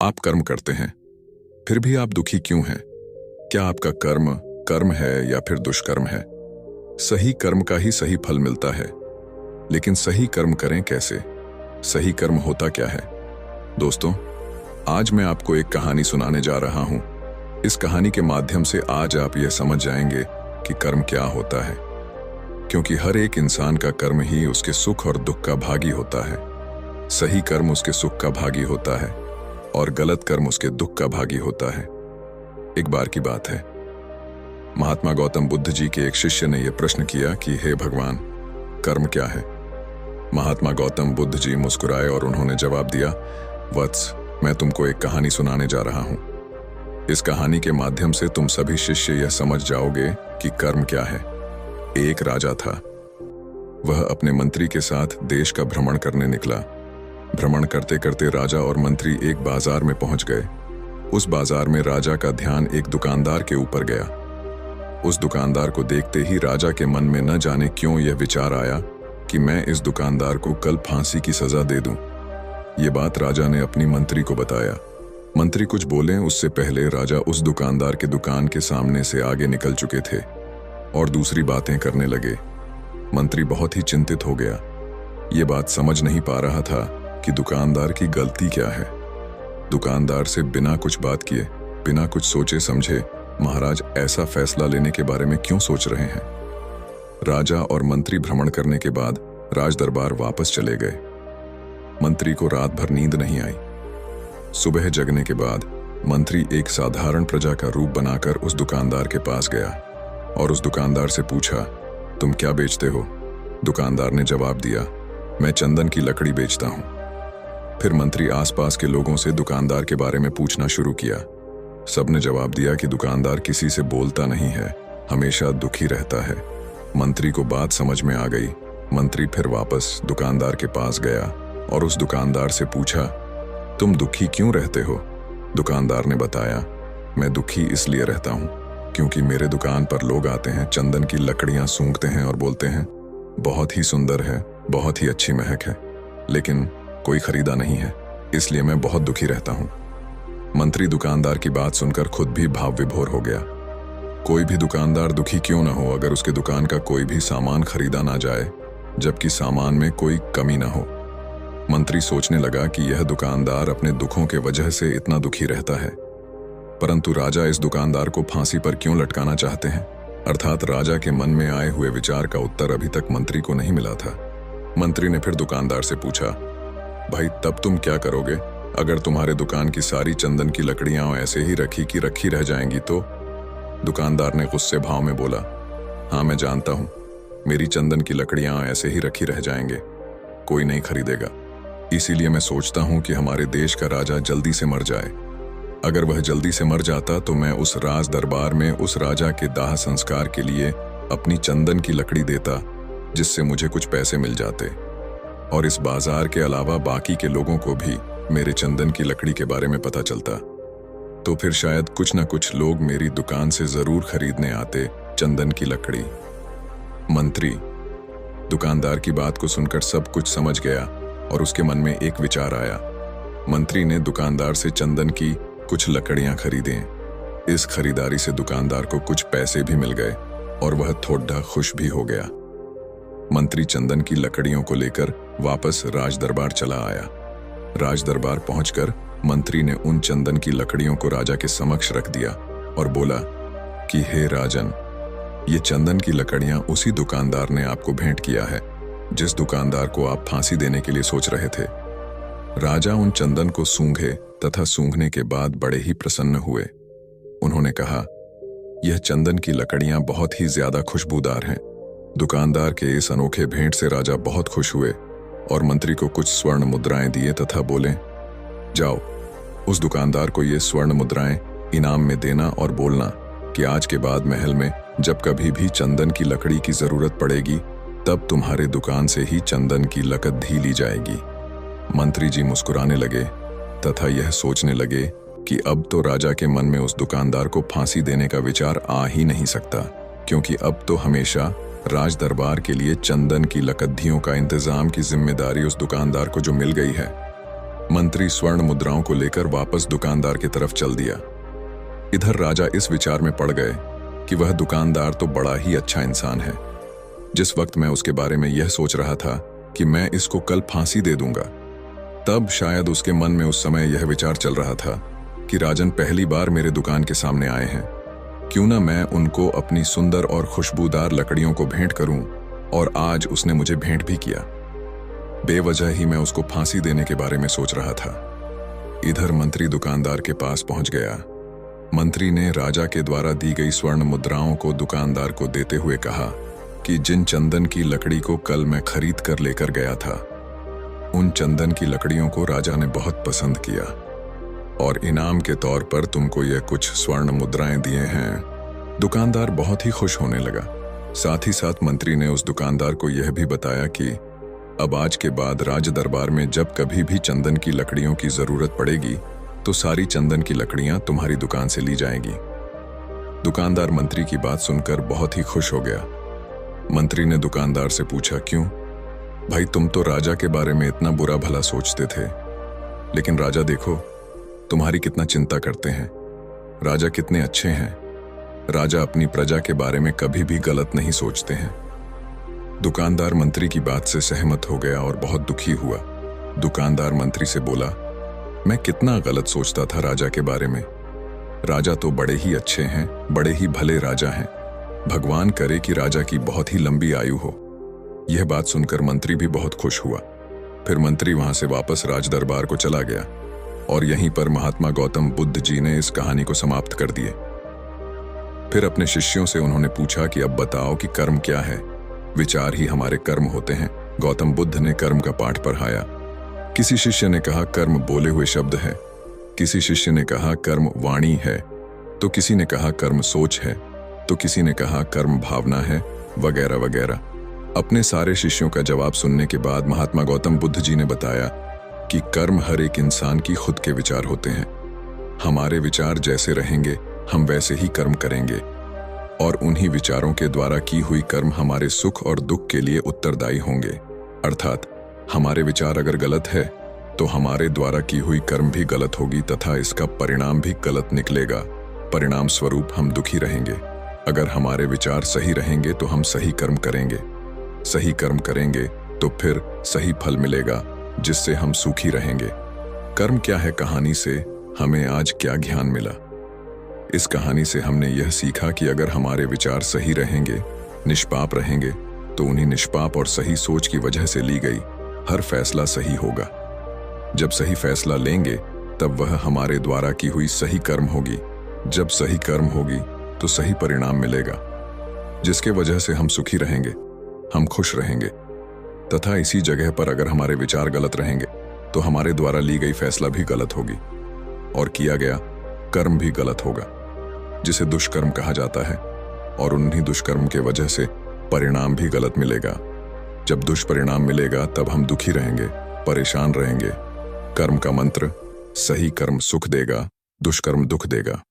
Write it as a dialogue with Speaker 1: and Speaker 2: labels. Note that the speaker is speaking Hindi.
Speaker 1: आप कर्म करते हैं, फिर भी आप दुखी क्यों हैं? क्या आपका कर्म कर्म है या फिर दुष्कर्म है? सही कर्म का ही सही फल मिलता है, लेकिन सही कर्म करें कैसे? सही कर्म होता क्या है? दोस्तों, आज मैं आपको एक कहानी सुनाने जा रहा हूं। इस कहानी के माध्यम से आज आप यह समझ जाएंगे कि कर्म क्या होता है, क्योंकि हर एक इंसान का कर्म ही उसके सुख और दुख का भागी होता है। सही कर्म उसके सुख का भागी होता है और गलत कर्म उसके दुख का भागी होता है। एक बार की बात है, महात्मा गौतम बुद्ध जी के एक शिष्य ने यह प्रश्न किया कि हे भगवान, कर्म क्या है? महात्मा गौतम बुद्ध जी मुस्कुराए और उन्होंने जवाब दिया, वत्स, मैं तुमको एक कहानी सुनाने जा रहा हूं। इस कहानी के माध्यम से तुम सभी शिष्य यह समझ जाओगे कि कर्म क्या है। एक राजा था। वह अपने मंत्री के साथ देश का भ्रमण करने निकला। भ्रमण करते करते राजा और मंत्री एक बाजार में पहुंच गए। उस बाजार में राजा का ध्यान एक दुकानदार के ऊपर गया। उस दुकानदार को देखते ही राजा के मन में न जाने क्यों यह विचार आया कि मैं इस दुकानदार को कल फांसी की सजा दे दूं। ये बात राजा ने अपनी मंत्री को बताया। मंत्री कुछ बोले उससे पहले राजा उस दुकानदार के दुकान के सामने से आगे निकल चुके थे और दूसरी बातें करने लगे। मंत्री बहुत ही चिंतित हो गया। ये बात समझ नहीं पा रहा था कि दुकानदार की गलती क्या है। दुकानदार से बिना कुछ बात किए, बिना कुछ सोचे समझे महाराज ऐसा फैसला लेने के बारे में क्यों सोच रहे हैं? राजा और मंत्री भ्रमण करने के बाद राज दरबार वापस चले गए। मंत्री को रात भर नींद नहीं आई। सुबह जगने के बाद मंत्री एक साधारण प्रजा का रूप बनाकर उस दुकानदार के पास गया और उस दुकानदार से पूछा, तुम क्या बेचते हो? दुकानदार ने जवाब दिया, मैं चंदन की लकड़ी बेचता हूं। फिर मंत्री आसपास के लोगों से दुकानदार के बारे में पूछना शुरू किया। सबने जवाब दिया कि दुकानदार किसी से बोलता नहीं है, हमेशा दुखी रहता है। मंत्री को बात समझ में आ गई। मंत्री फिर वापस दुकानदार के पास गया और उस दुकानदार से पूछा, तुम दुखी क्यों रहते हो? दुकानदार ने बताया, मैं दुखी इसलिए रहता हूं क्योंकि मेरे दुकान पर लोग आते हैं, चंदन की लकड़ियां सूंघते हैं और बोलते हैं, बहुत ही सुंदर है, बहुत ही अच्छी महक है, लेकिन कोई खरीदा नहीं है, इसलिए मैं बहुत दुखी रहता हूं। मंत्री दुकानदार की बात सुनकर खुद भी भाव विभोर हो गया। कोई भी दुकानदार दुखी क्यों न हो अगर उसके दुकान का कोई भी सामान खरीदा ना जाए, जबकि सामान में कोई कमी ना हो। मंत्री सोचने लगा कि यह दुकानदार अपने दुखों के वजह से इतना दुखी रहता है, परंतु राजा इस दुकानदार को फांसी पर क्यों लटकाना चाहते हैं? अर्थात राजा के मन में आए हुए विचार का उत्तर अभी तक मंत्री को नहीं मिला था। मंत्री ने फिर दुकानदार से पूछा, भाई तब तुम क्या करोगे अगर तुम्हारे दुकान की सारी चंदन की लकड़ियां ऐसे ही रखी रह जाएंगी तो? दुकानदार ने गुस्से भाव में बोला, हाँ मैं जानता हूं, मेरी चंदन की लकड़ियां ऐसे ही रखी रह जाएंगे, कोई नहीं खरीदेगा। इसीलिए मैं सोचता हूं कि हमारे देश का राजा जल्दी से मर जाए। अगर वह जल्दी से मर जाता तो मैं उस राज दरबार में उस राजा के दाह संस्कार के लिए अपनी चंदन की लकड़ी देता, जिससे मुझे कुछ पैसे मिल जाते और इस बाजार के अलावा बाकी के लोगों को भी मेरे चंदन की लकड़ी के बारे में पता चलता, तो फिर शायद कुछ न कुछ लोग मेरी दुकान से जरूर खरीदने आते चंदन की लकड़ी। मंत्री दुकानदार की बात को सुनकर सब कुछ समझ गया और उसके मन में एक विचार आया। मंत्री ने दुकानदार से चंदन की कुछ लकड़ियां खरीदें। इस खरीदारी से दुकानदार को कुछ पैसे भी मिल गए और वह थोड़ा खुश भी हो गया। मंत्री चंदन की लकड़ियों को लेकर वापस राज दरबार चला आया। राज दरबार पहुंचकर मंत्री ने उन चंदन की लकड़ियों को राजा के समक्ष रख दिया और बोला कि हे राजन, ये चंदन की लकड़ियां उसी दुकानदार ने आपको भेंट किया है जिस दुकानदार को आप फांसी देने के लिए सोच रहे थे। राजा उन चंदन को सूंघे तथा सूंघने के बाद बड़े ही प्रसन्न हुए। उन्होंने कहा, यह चंदन की लकड़ियां बहुत ही ज्यादा खुशबूदार हैं। दुकानदार के इस अनोखे भेंट से राजा बहुत खुश हुए और मंत्री को कुछ स्वर्ण मुद्राएं दिए तथा बोले, जाओ उस दुकानदार को ये स्वर्ण मुद्राएं इनाम में देना और बोलना कि आज के बाद महल में जब कभी भी चंदन की लकड़ी की जरूरत पड़ेगी तब तुम्हारे दुकान से ही चंदन की लकड़ी ली जाएगी। मंत्री जी मुस्कुराने लगे तथा यह सोचने लगे कि अब तो राजा के मन में उस दुकानदार को फांसी देने का विचार आ ही नहीं सकता, क्योंकि अब तो हमेशा राज दरबार के लिए चंदन की लकड़ियों का इंतजाम की जिम्मेदारी उस दुकानदार को जो मिल गई है। मंत्री स्वर्ण मुद्राओं को लेकर वापस दुकानदार की तरफ चल दिया। इधर राजा इस विचार में पड़ गए कि वह दुकानदार तो बड़ा ही अच्छा इंसान है। जिस वक्त मैं उसके बारे में यह सोच रहा था कि मैं इसको कल फांसी दे दूंगा, तब शायद उसके मन में उस समय यह विचार चल रहा था कि राजन पहली बार मेरे दुकान के सामने आए हैं, क्यों ना मैं उनको अपनी सुंदर और खुशबूदार लकड़ियों को भेंट करूं। और आज उसने मुझे भेंट भी किया। बेवजह ही मैं उसको फांसी देने के बारे में सोच रहा था। इधर मंत्री दुकानदार के पास पहुंच गया। मंत्री ने राजा के द्वारा दी गई स्वर्ण मुद्राओं को दुकानदार को देते हुए कहा कि जिन चंदन की लकड़ी को कल मैं खरीद कर लेकर गया था, उन चंदन की लकड़ियों को राजा ने बहुत पसंद किया और इनाम के तौर पर तुमको यह कुछ स्वर्ण मुद्राएं दिए हैं। दुकानदार बहुत ही खुश होने लगा। साथ ही साथ मंत्री ने उस दुकानदार को यह भी बताया कि अब आज के बाद राज दरबार में जब कभी भी चंदन की लकड़ियों की जरूरत पड़ेगी तो सारी चंदन की लकड़ियां तुम्हारी दुकान से ली जाएंगी। दुकानदार मंत्री की बात सुनकर बहुत ही खुश हो गया। मंत्री ने दुकानदार से पूछा, क्यों भाई, तुम तो राजा के बारे में इतना बुरा भला सोचते थे, लेकिन राजा देखो तुम्हारी कितना चिंता करते हैं। राजा कितने अच्छे हैं। राजा अपनी प्रजा के बारे में कभी भी गलत नहीं सोचते हैं। दुकानदार मंत्री की बात से सहमत हो गया और बहुत दुखी हुआ। दुकानदार मंत्री से बोला, मैं कितना गलत सोचता था राजा के बारे में। राजा तो बड़े ही अच्छे हैं, बड़े ही भले राजा हैं। भगवान करे कि राजा की बहुत ही लंबी आयु हो। यह बात सुनकर मंत्री भी बहुत खुश हुआ। फिर मंत्री वहां से वापस राज दरबार को चला गया और यहीं पर महात्मा गौतम बुद्ध जी ने इस कहानी को समाप्त कर दिए। फिर अपने शिष्यों से उन्होंने पूछा कि अब बताओ कि कर्म क्या है। विचार ही हमारे कर्म होते हैं। गौतम बुद्ध ने कर्म का पाठ पढ़ाया। किसी शिष्य ने कहा कर्म बोले हुए शब्द है, किसी शिष्य ने कहा कर्म वाणी है, तो किसी ने कहा कर्म सोच है, तो किसी ने कहा कर्म भावना है, वगैरह वगैरह। अपने सारे शिष्यों का जवाब सुनने के बाद महात्मा गौतम बुद्ध जी ने बताया कि कर्म हर एक इंसान की खुद के विचार होते हैं। हमारे विचार जैसे रहेंगे हम वैसे ही कर्म करेंगे और उन्हीं विचारों के द्वारा की हुई कर्म हमारे सुख और दुख के लिए उत्तरदायी होंगे। अर्थात हमारे विचार अगर गलत है तो हमारे द्वारा की हुई कर्म भी गलत होगी तथा इसका परिणाम भी गलत निकलेगा। परिणाम स्वरूप हम दुखी रहेंगे। अगर हमारे विचार सही रहेंगे तो हम सही कर्म करेंगे। सही कर्म करेंगे तो फिर सही फल मिलेगा, जिससे हम सुखी रहेंगे। कर्म क्या है कहानी से हमें आज क्या ज्ञान मिला? इस कहानी से हमने यह सीखा कि अगर हमारे विचार सही रहेंगे, निष्पाप रहेंगे, तो उन्हीं निष्पाप और सही सोच की वजह से ली गई हर फैसला सही होगा। जब सही फैसला लेंगे तब वह हमारे द्वारा की हुई सही कर्म होगी। जब सही कर्म होगी तो सही परिणाम मिलेगा, जिसके वजह से हम सुखी रहेंगे, हम खुश रहेंगे। तथा इसी जगह पर अगर हमारे विचार गलत रहेंगे तो हमारे द्वारा ली गई फैसला भी गलत होगी और किया गया कर्म भी गलत होगा, जिसे दुष्कर्म कहा जाता है। और उन्हीं दुष्कर्म के वजह से परिणाम भी गलत मिलेगा। जब दुष्परिणाम मिलेगा तब हम दुखी रहेंगे, परेशान रहेंगे। कर्म का मंत्र, सही कर्म सुख देगा, दुष्कर्म दुख देगा।